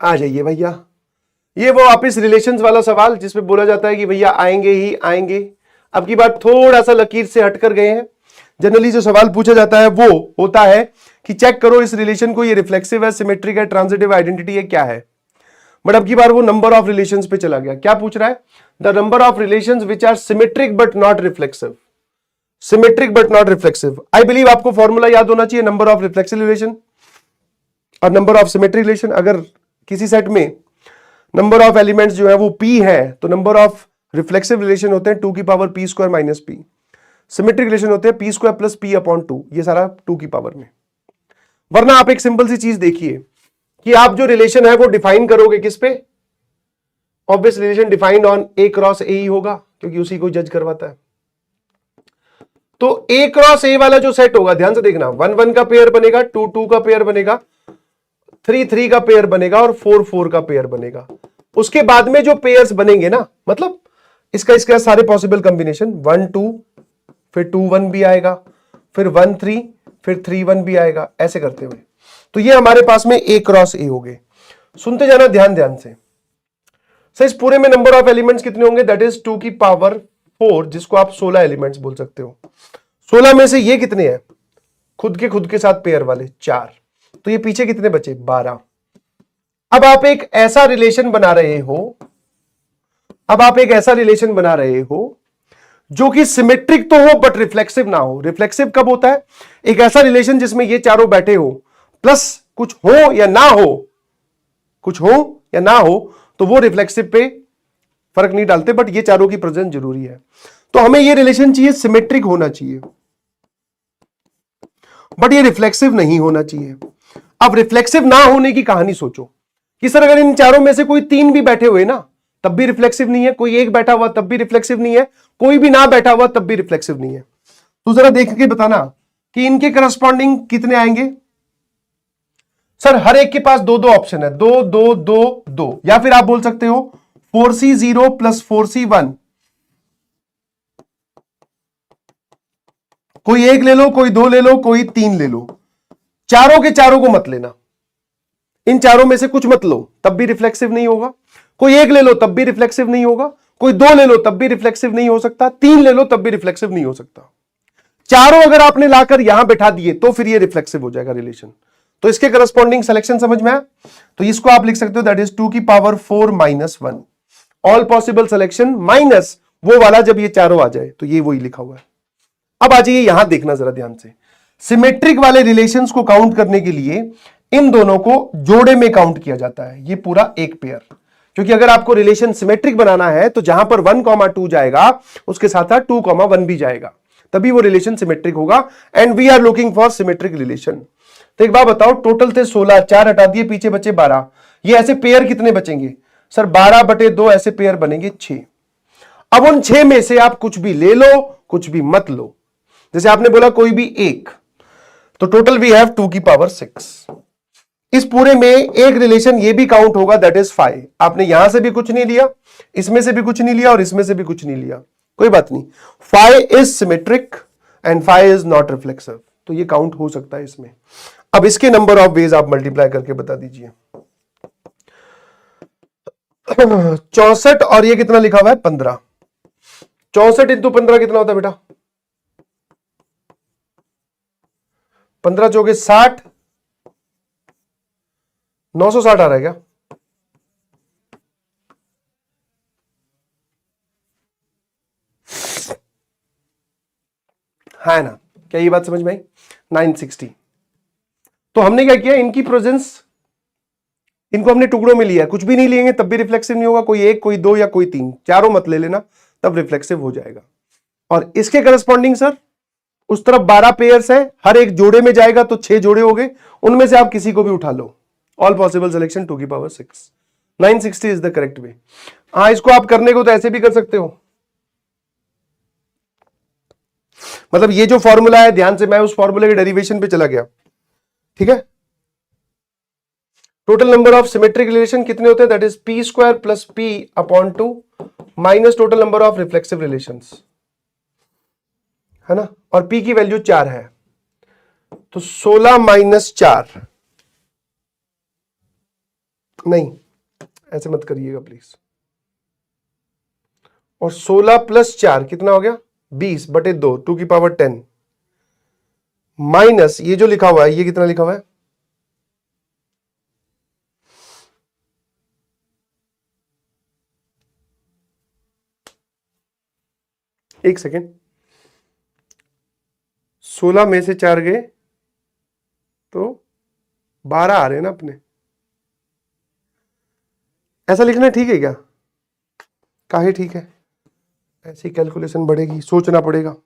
आ जाइए भैया, ये वो वापिस रिलेशंस वाला सवाल जिसमें बोला जाता है कि भैया आएंगे ही आएंगे। अब की बात थोड़ा सा लकीर से हटकर गए हैं। जनरली जो सवाल पूछा जाता है वो होता है कि चेक करो इस रिलेशन को, ये रिफ्लेक्सिव है, सिमेट्रिक है, ट्रांजिटिव आइडेंटिटी है, क्या है। बट अब की बार वो नंबर ऑफ रिलेशंस पे चला गया। क्या पूछ रहा है? The number of relations which are symmetric but not reflexive. Symmetric but not reflexive. I believe आपको फॉर्मूला याद होना चाहिए, नंबर ऑफ रिफ्लेक्सिव रिलेशन और नंबर ऑफ सिमेट्रिक रिलेशन। अगर किसी सेट में नंबर ऑफ एलिमेंट्स जो है वो p है तो नंबर ऑफ रिफ्लेक्सिव रिलेशन होते हैं 2 की power p square minus p। Symmetric relation होते हैं p square plus p upon 2, ये सारा 2 की पावर में। वरना आप एक सिंपल सी चीज देखिए कि आप जो रिलेशन है वो डिफाइन करोगे किस पे? Obvious relation defined on a cross a ही होगा, क्योंकि उसी को जज करवाता है। तो a क्रॉस a वाला जो सेट होगा, ध्यान से देखना, 1 1 का पेयर बनेगा, 2 2 का पेयर बनेगा, 3 3 का पेयर बनेगा और 4 4 का पेयर बनेगा। उसके बाद में जो पेयर्स बनेंगे ना, मतलब इसका सारे पॉसिबल कॉम्बिनेशन 1 2 फिर 2 1 भी आएगा, फिर 1 3 फिर 3 1 भी आएगा, ऐसे करते हुए। तो ये हमारे पास में a क्रॉस a हो गए। सुनते जाना ध्यान ध्यान से। सर इस पूरे में नंबर ऑफ एलिमेंट्स कितने होंगे? दैट इज 2 की पावर 4, जिसको आप 16 एलिमेंट्स बोल सकते हो। 16 में से ये कितने हैं? खुद के साथ पेयर वाले 4, तो ये पीछे कितने बचे? 12। अब आप एक ऐसा रिलेशन बना रहे हो, जो कि सिमेट्रिक तो हो बट रिफ्लेक्सिव ना हो। रिफ्लेक्सिव कब होता है? एक ऐसा रिलेशन जिसमें ये चारों बैठे हो प्लस कुछ हो या ना हो, तो वो रिफ्लेक्सिव पे फर्क नहीं डालते, बट ये चारों की प्रेजेंस जरूरी है। तो हमें ये रिलेशन चाहिए, सिमेट्रिक होना चाहिए, बट ये रिफ्लेक्सिव नहीं होना चाहिए। अब रिफ्लेक्सिव ना होने की कहानी सोचो कि सर अगर इन चारों में से कोई 3 भी बैठे हुए ना तब भी रिफ्लेक्सिव नहीं है, कोई एक बैठा हुआ तब भी रिफ्लेक्सिव नहीं है, कोई भी ना बैठा हुआ तब भी रिफ्लेक्सिव नहीं है। तो जरा देख के बताना कि इनके करस्पॉन्डिंग कितने आएंगे। सर हर एक के पास 2 2 ऑप्शन है, 2 2 2 2, या फिर आप बोल सकते हो 4c0 प्लस 4c1। कोई एक ले लो, कोई 2 ले लो, कोई 3 ले लो, चारों के चारों को मत लेना। इन चारों में से कुछ मत लो तब भी रिफ्लेक्सिव नहीं होगा। कोई एक ले लो तब भी रिफ्लेक्सिव नहीं होगा, कोई 2 ले लो तब भी रिफ्लेक्सिव नहीं हो सकता, 3 ले लो तब भी रिफ्लेक्सिव नहीं हो सकता। चारों अगर आपने लाकर यहां बैठा दिए तो फिर ये रिफ्लेक्सिव हो जाएगा रिलेशन। तो इसके करस्पॉन्डिंग सिलेक्शन समझ में आया? तो इसको आप लिख सकते हो दैट इज 2 की power 4 minus 1। All possible selection minus वो वाला जब ये चारों आ जाए, तो ये वही लिखा हुआ है। अब आ जाइए यहां देखना जरा ध्यान से। सिमेट्रिक वाले रिलेशंस को काउंट करने के लिए इन दोनों को जोड़े में काउंट किया जाता है, ये पूरा एक पेयर। क्योंकि अगर आपको रिलेशन सिमेट्रिक बनाना है तो जहां पर 1,2 जाएगा उसके साथ साथ 2,1 भी जाएगा, तभी वो रिलेशन सिमेट्रिक होगा। And we are looking for symmetric relation. तो एक बात बताओ, टोटल थे 16, 4 हटा दिए, पीछे बचे 12। ये ऐसे पेयर कितने बचेंगे? सर 12/2 ऐसे पेयर बनेंगे 6। अब उन 6 में से आप कुछ भी ले लो, कुछ भी मत लो। जैसे आपने बोला कोई भी एक, तो टोटल वी हैव 2 की पावर 6। इस पूरे में एक रिलेशन ये भी काउंट होगा, दैट इज 5। आपने यहां से भी कुछ नहीं लिया, इसमें से भी कुछ नहीं लिया और इसमें से भी कुछ नहीं लिया, कोई बात नहीं। 5 is symmetric and 5 is not reflexive, तो ये काउंट हो सकता है इसमें। अब इसके नंबर ऑफ वेज आप मल्टीप्लाई करके बता दीजिए। 64 और ये कितना लिखा हुआ है? 15। 64 इंटू 15 कितना होता है बेटा? 15 चौके 60, 960 आ रहा है क्या? है ना? क्या ये बात समझ में आई? 960। तो हमने क्या किया, इनकी प्रेजेंस, इनको हमने टुकड़ों में लिया, कुछ भी नहीं लेंगे तब भी रिफ्लेक्सिव नहीं होगा। कोई एक, कोई 2 या कोई 3, चारों मत ले लेना, तब रिफ्लेक्सिव हो जाएगा। और इसके करस्पॉन्डिंग सर उस तरफ 12 पेयर्स है, हर एक जोड़े में जाएगा तो 6 जोड़े हो गए, उनमें से आप किसी को भी उठा लो। ऑल पॉसिबल सिलेक्शन 2 की power 6। 960 is the correct way. हाँ, इसको आप करने को तो ऐसे भी कर सकते हो, मतलब ये जो फॉर्मूला है, ध्यान से मैं उस फॉर्मूले के डेरिवेशन पे चला गया, ठीक है। Total number of symmetric relation कितने होते हैं? That is p square plus p upon 2 minus total number of reflexive relations, है ना। और p की वैल्यू 4 है, तो 16 माइनस 4 नहीं, ऐसे मत करिएगा प्लीज। और 16 प्लस 4 कितना हो गया? 20/2, 2 की पावर 10 माइनस ये जो लिखा हुआ है, ये कितना लिखा हुआ है? एक सेकेंड, 16 में से 4 गए तो 12 आ रहे हैं ना अपने। ऐसा लिखना ठीक है क्या? काहे ठीक है, ऐसी कैलकुलेशन बढ़ेगी, सोचना पड़ेगा।